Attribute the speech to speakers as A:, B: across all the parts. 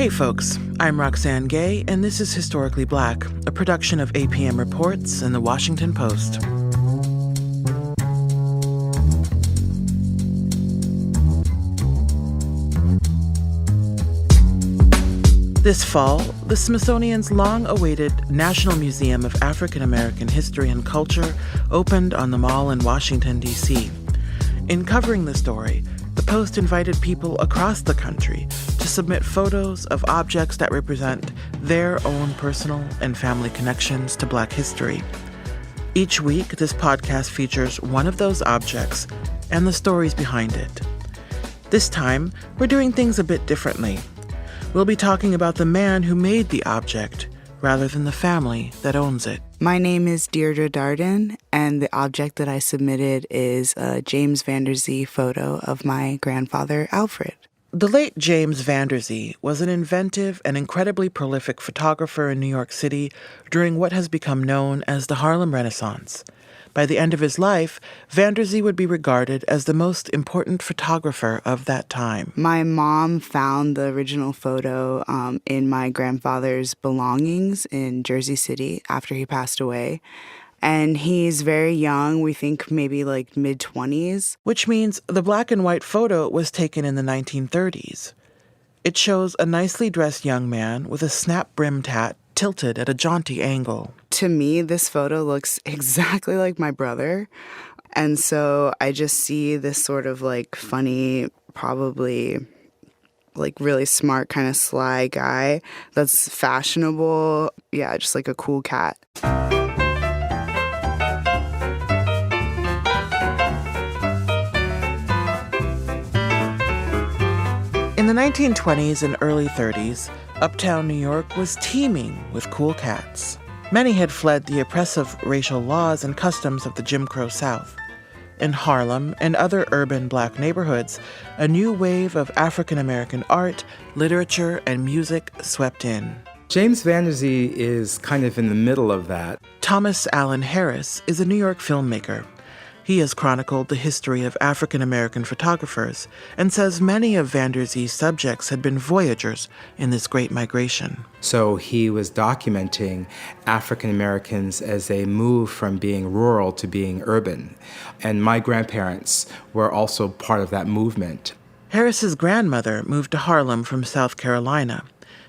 A: Hey folks, I'm Roxane Gay, and this is Historically Black, a production of APM Reports and The Washington Post. This fall, the Smithsonian's long-awaited National Museum of African American History and Culture opened on the Mall in Washington, D.C. In covering the story, the Post invited people across the country to submit photos of objects that represent their own personal and family connections to Black history. Each week, this podcast features one of those objects and the stories behind it. This time, we're doing things a bit differently. We'll be talking about the man who made the object rather than the family that owns it.
B: My name is Deirdre Darden, and the object that I submitted is a James Vanderzee photo of my grandfather, Alfred.
A: The late James Vanderzee was an inventive and incredibly prolific photographer in New York City during what has become known as the Harlem Renaissance. By the end of his life, Vanderzee would be regarded as the most important photographer of that time.
B: My mom found the original photo in my grandfather's belongings in Jersey City after he passed away. And he's very young, we think maybe like mid-20s.
A: Which means the black and white photo was taken in the 1930s. It shows a nicely dressed young man with a snap-brimmed hat tilted at a jaunty angle.
B: To me, this photo looks exactly like my brother. And so I just see this sort of like funny, probably like really smart, kind of sly guy that's fashionable. Yeah, just like a cool cat.
A: In the 1920s and early 30s, uptown New York was teeming with cool cats. Many had fled the oppressive racial laws and customs of the Jim Crow South. In Harlem and other urban Black neighborhoods, a new wave of African American art, literature, and music swept in.
C: James Vanderzee is kind of in the middle of that.
A: Thomas Allen Harris is a New York filmmaker. He has chronicled the history of African American photographers and says many of Vanderzee's subjects had been voyagers in this great migration.
C: So he was documenting African Americans as they moved from being rural to being urban. And my grandparents were also part of that movement.
A: Harris's grandmother moved to Harlem from South Carolina.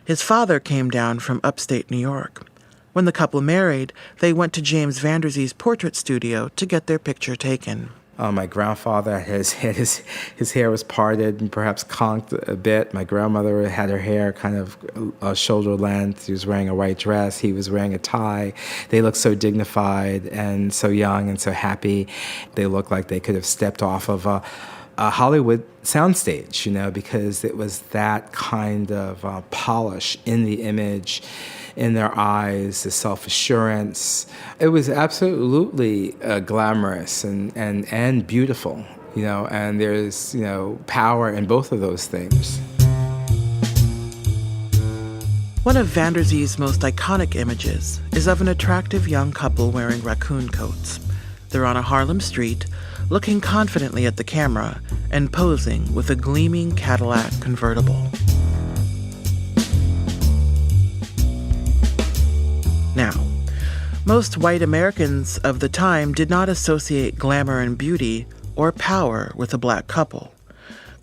A: His father came down from upstate New York. When the couple married, they went to James Vanderzee's portrait studio to get their picture taken.
C: My grandfather, his hair was parted and perhaps conked a bit. My grandmother had her hair kind of shoulder length. She was wearing a white dress. He was wearing a tie. They looked so dignified and so young and so happy. They looked like they could have stepped off of a Hollywood soundstage, because it was that kind of polish in the image, in their eyes, the self-assurance. It was absolutely glamorous and beautiful, and there's, power in both of those things.
A: One of Vanderzee's most iconic images is of an attractive young couple wearing raccoon coats. They're on a Harlem street, looking confidently at the camera and posing with a gleaming Cadillac convertible. Now, most white Americans of the time did not associate glamour and beauty or power with a Black couple.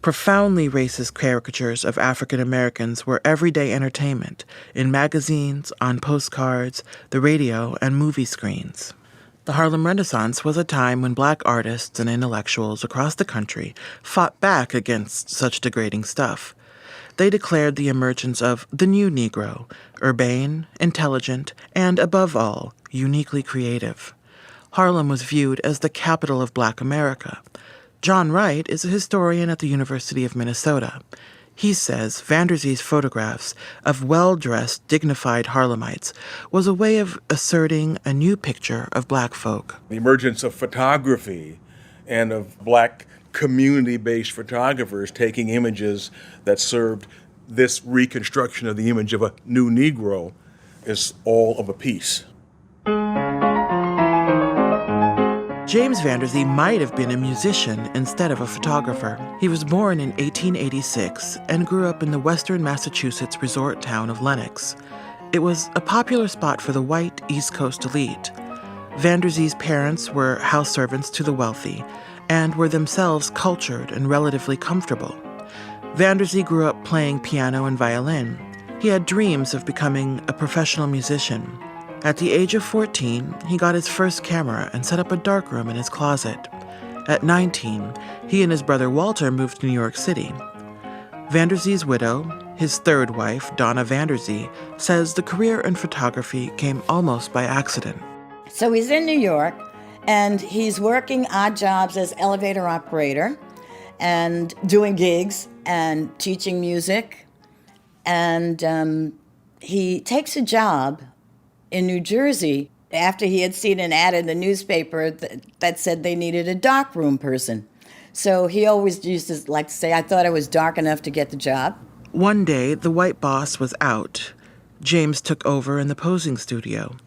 A: Profoundly racist caricatures of African Americans were everyday entertainment in magazines, on postcards, the radio, and movie screens. The Harlem Renaissance was a time when Black artists and intellectuals across the country fought back against such degrading stuff. They declared the emergence of the new Negro, urbane, intelligent, and, above all, uniquely creative. Harlem was viewed as the capital of Black America. John Wright is a historian at the University of Minnesota. He says Vanderzee's photographs of well-dressed, dignified Harlemites was a way of asserting a new picture of Black folk.
D: The emergence of photography and of Black community-based photographers taking images that served this reconstruction of the image of a new Negro is all of a piece.
A: James Vanderzee might have been a musician instead of a photographer. He was born in 1886 and grew up in the western Massachusetts resort town of Lenox. It was a popular spot for the white East Coast elite. Vanderzee's parents were house servants to the wealthy and were themselves cultured and relatively comfortable. Vanderzee grew up playing piano and violin. He had dreams of becoming a professional musician. At the age of 14, he got his first camera and set up a darkroom in his closet. At 19, he and his brother Walter moved to New York City. Vanderzee's widow, his third wife, Donna Vanderzee, says the career in photography came almost by accident.
E: So he's in New York, and he's working odd jobs as elevator operator and doing gigs and teaching music. And he takes a job in New Jersey after he had seen an ad in the newspaper that said they needed a darkroom person. So he always used to like to say, I thought I was dark enough to get the job.
A: One day, the white boss was out. James took over in the posing studio.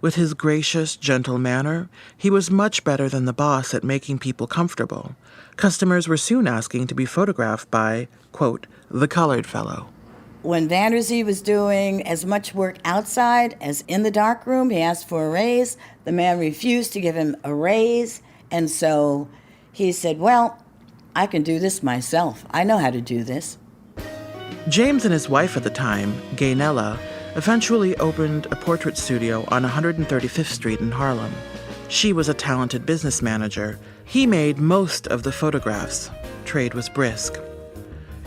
A: With his gracious, gentle manner, he was much better than the boss at making people comfortable. Customers were soon asking to be photographed by, quote, the colored fellow.
E: When Vanderzee was doing as much work outside as in the darkroom, he asked for a raise. The man refused to give him a raise, and so he said, well, I can do this myself. I know how to do this.
A: James and his wife at the time, Gaynella, eventually opened a portrait studio on 135th Street in Harlem. She was a talented business manager. He made most of the photographs. Trade was brisk.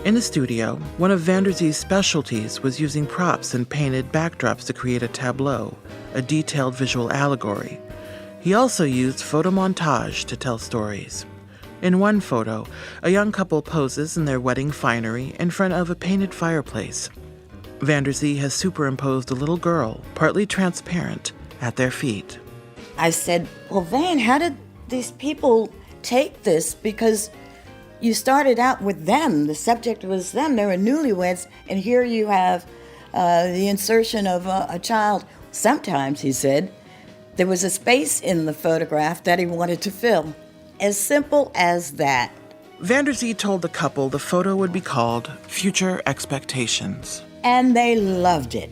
A: In the studio, one of Vanderzee's specialties was using props and painted backdrops to create a tableau, a detailed visual allegory. He also used photomontage to tell stories. In one photo, a young couple poses in their wedding finery in front of a painted fireplace. Vanderzee has superimposed a little girl, partly transparent, at their feet.
E: I said, well, Van, how did these people take this? Because you started out with them. The subject was them. They were newlyweds, and here you have the insertion of a child. Sometimes, he said, there was a space in the photograph that he wanted to fill. As simple as that.
A: Vanderzee told the couple the photo would be called Future Expectations.
E: And they loved it.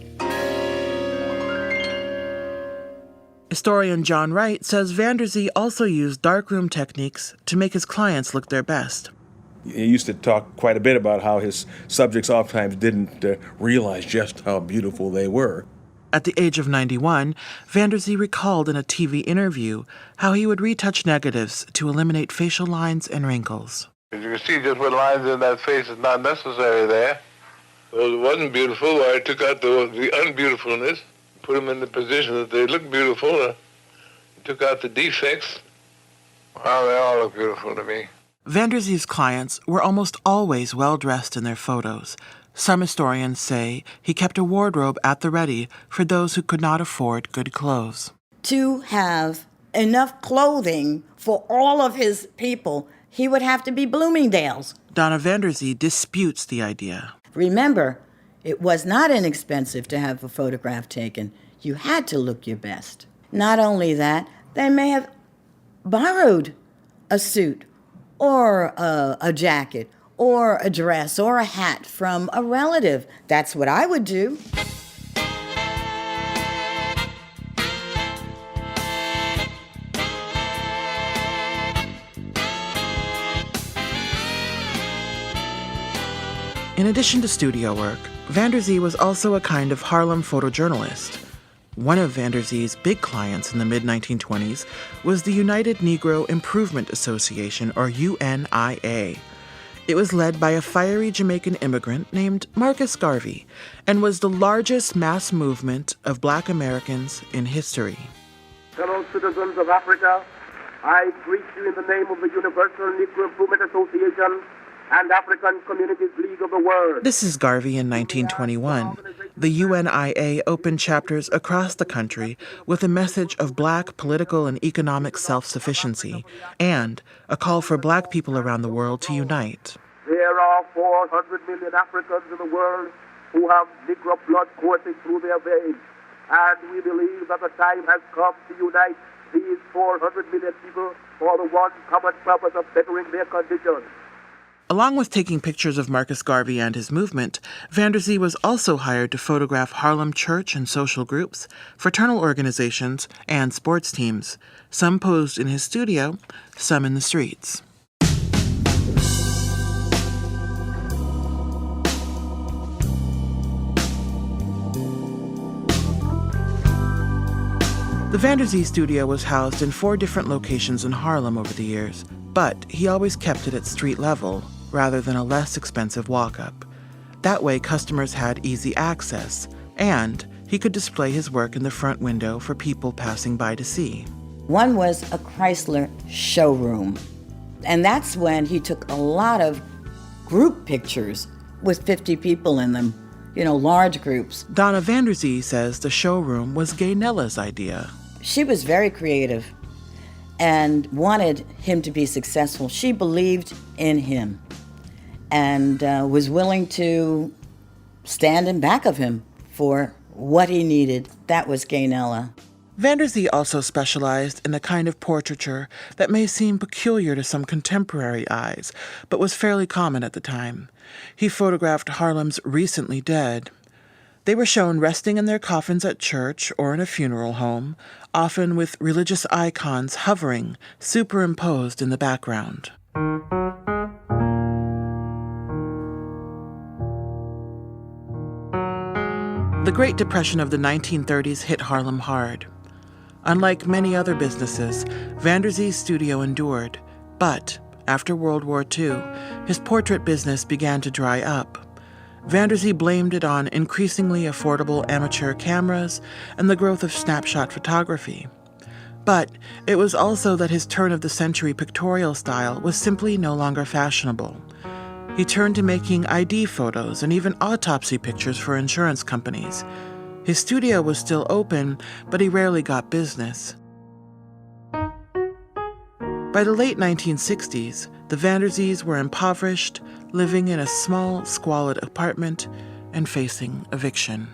A: Historian John Wright says Vanderzee also used darkroom techniques to make his clients look their best.
D: He used to talk quite a bit about how his subjects oftentimes didn't realize just how beautiful they were.
A: At the age of 91, Vanderzee recalled in a TV interview how he would retouch negatives to eliminate facial lines and wrinkles.
F: You can see just what lines in that face is not necessary there. Well, it wasn't beautiful. I took out the unbeautifulness, put them in the position that they look beautiful, took out the defects. Well, they all look beautiful to me.
A: Vanderzee's clients were almost always well-dressed in their photos. Some historians say he kept a wardrobe at the ready for those who could not afford good clothes.
E: To have enough clothing for all of his people, he would have to be Bloomingdale's.
A: Donna Vanderzee disputes the idea.
E: Remember, it was not inexpensive to have a photograph taken. You had to look your best. Not only that, they may have borrowed a suit or a jacket or a dress or a hat from a relative. That's what I would do.
A: In addition to studio work, Vanderzee was also a kind of Harlem photojournalist. One of Vanderzee's big clients in the mid-1920s was the United Negro Improvement Association, or UNIA. It was led by a fiery Jamaican immigrant named Marcus Garvey and was the largest mass movement of Black Americans in history.
G: Fellow citizens of Africa, I greet you in the name of the Universal Negro Improvement Association and African Communities League of the World.
A: This is Garvey in 1921. The UNIA opened chapters across the country with a message of Black political and economic self-sufficiency and a call for Black people around the world to unite.
G: There are 400 million Africans in the world who have Negro blood coursing through their veins, and we believe that the time has come to unite these 400 million people for the one common purpose of bettering their condition.
A: Along with taking pictures of Marcus Garvey and his movement, Van der Zee was also hired to photograph Harlem church and social groups, fraternal organizations, and sports teams. Some posed in his studio, some in the streets. The Van der Zee studio was housed in 4 different locations in Harlem over the years, but he always kept it at street level rather than a less expensive walk-up. That way, customers had easy access, and he could display his work in the front window for people passing by to see.
E: One was a Chrysler showroom, and that's when he took a lot of group pictures with 50 people in them, large groups.
A: Donna Van der Zee says the showroom was Gaynella's idea.
E: She was very creative and wanted him to be successful. She believed in him and was willing to stand in back of him for what he needed. That was Gaynella.
A: Van der Zee also specialized in a kind of portraiture that may seem peculiar to some contemporary eyes, but was fairly common at the time. He photographed Harlem's recently dead. They were shown resting in their coffins at church or in a funeral home, often with religious icons hovering, superimposed in the background. The Great Depression of the 1930s hit Harlem hard. Unlike many other businesses, Van der Zee's studio endured, but after World War II, his portrait business began to dry up. Van der Zee blamed it on increasingly affordable amateur cameras and the growth of snapshot photography. But it was also that his turn-of-the-century pictorial style was simply no longer fashionable. He turned to making ID photos and even autopsy pictures for insurance companies. His studio was still open, but he rarely got business. By the late 1960s, the Van der Zees were impoverished, living in a small, squalid apartment and facing eviction.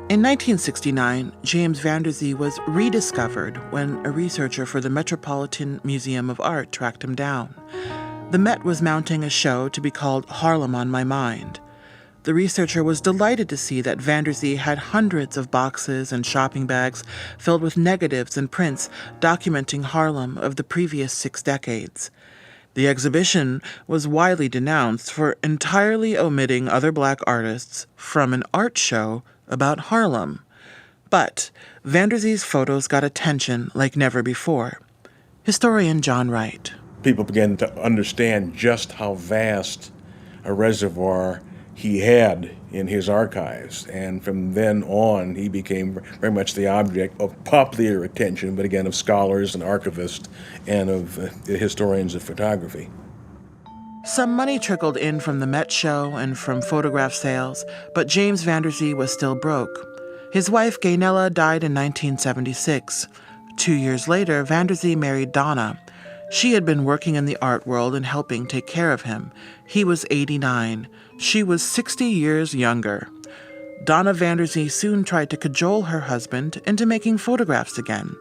A: In 1969, James Van der Zee was rediscovered when a researcher for the Metropolitan Museum of Art tracked him down. The Met was mounting a show to be called Harlem on My Mind. The researcher was delighted to see that Van der Zee had hundreds of boxes and shopping bags filled with negatives and prints documenting Harlem of the previous 6 decades. The exhibition was widely denounced for entirely omitting other black artists from an art show about Harlem. But Van der Zee's photos got attention like never before. Historian John Wright.
D: People began to understand just how vast a reservoir he had in his archives. And from then on, he became very much the object of popular attention, but again, of scholars and archivists and of historians of photography.
A: Some money trickled in from the Met show and from photograph sales, but James Van der Zee was still broke. His wife, Gaynella, died in 1976. 2 years later, Van der Zee married Donna. She had been working in the art world and helping take care of him. He was 89. She was 60 years younger. Donna Van der Zee soon tried to cajole her husband into making photographs again.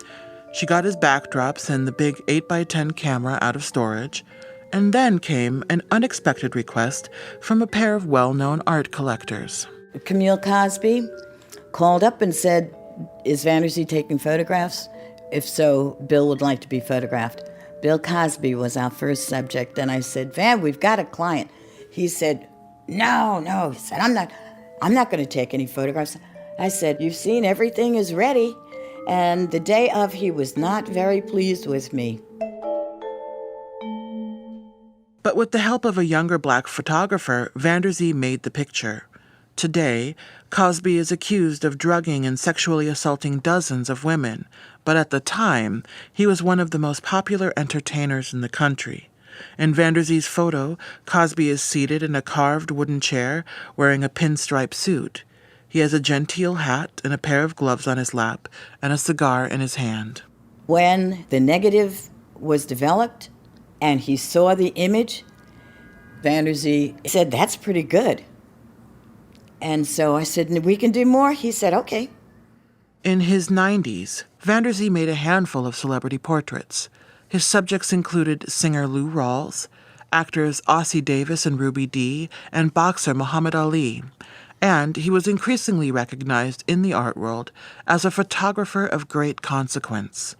A: She got his backdrops and the big 8x10 camera out of storage. And then came an unexpected request from a pair of well-known art collectors.
E: Camille Cosby called up and said, "Is Van der Zee taking photographs? If so, Bill would like to be photographed." Bill Cosby was our first subject, and I said, "Van, we've got a client." He said, No. He said, I'm not going to take any photographs. I said, "You've seen everything is ready." And the day of, he was not very pleased with me.
A: But with the help of a younger black photographer, Van der Zee made the picture. Today, Cosby is accused of drugging and sexually assaulting dozens of women, but at the time, he was one of the most popular entertainers in the country. In Van der Zee's photo, Cosby is seated in a carved wooden chair wearing a pinstripe suit. He has a genteel hat and a pair of gloves on his lap and a cigar in his hand.
E: When the negative was developed and he saw the image, Vanderzee said, "That's pretty good." And so I said, "We can do more?" He said, "Okay."
A: In his 90s, Vanderzee made a handful of celebrity portraits. His subjects included singer Lou Rawls, actors Ossie Davis and Ruby Dee, and boxer Muhammad Ali. And he was increasingly recognized in the art world as a photographer of great consequence.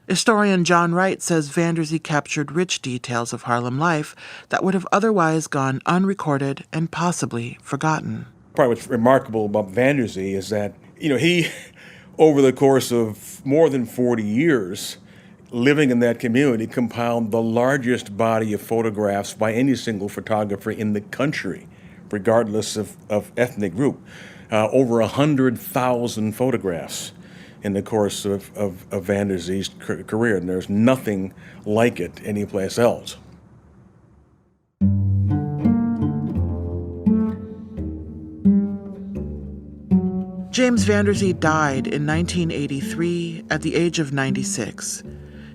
A: Historian John Wright says Vanderzee captured rich details of Harlem life that would have otherwise gone unrecorded and possibly forgotten.
D: Part of what's remarkable about Vanderzee is that, he, over the course of more than 40 years, living in that community, compiled the largest body of photographs by any single photographer in the country, regardless of ethnic group. Over 100,000 photographs in the course of Vanderzee's career, and there's nothing like it anyplace else.
A: James Vanderzee died in 1983 at the age of 96.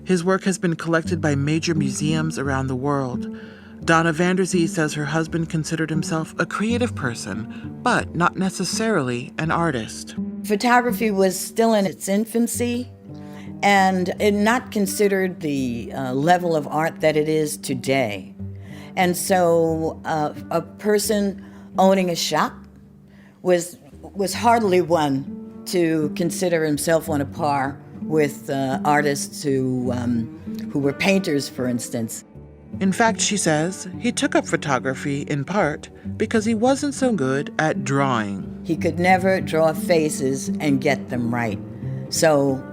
A: His work has been collected by major museums around the world. Donna Vanderzee says her husband considered himself a creative person, but not necessarily an artist.
E: Photography was still in its infancy and not considered the level of art that it is today. And so a person owning a shop was hardly one to consider himself on a par with artists who were painters, for instance.
A: In fact, she says, he took up photography in part because he wasn't so good at drawing.
E: He could never draw faces and get them right. So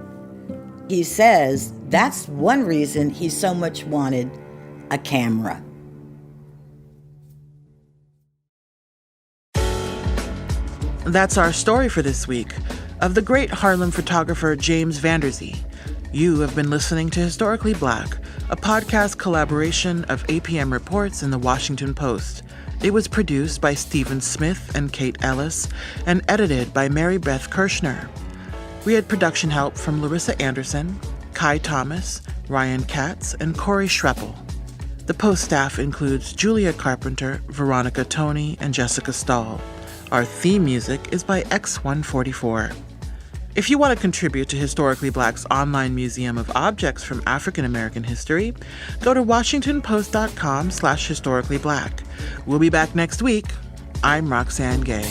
E: he says that's one reason he so much wanted a camera.
A: That's our story for this week of the great Harlem photographer James Vanderzee. You have been listening to Historically Black, a podcast collaboration of APM Reports and The Washington Post. It was produced by Stephen Smith and Kate Ellis and edited by Mary Beth Kirshner. We had production help from Larissa Anderson, Kai Thomas, Ryan Katz, and Corey Schreppel. The Post staff includes Julia Carpenter, Veronica Toney, and Jessica Stahl. Our theme music is by X144. If you want to contribute to Historically Black's online museum of objects from African American history, go to WashingtonPost.com/historicallyblack. We'll be back next week. I'm Roxane Gay.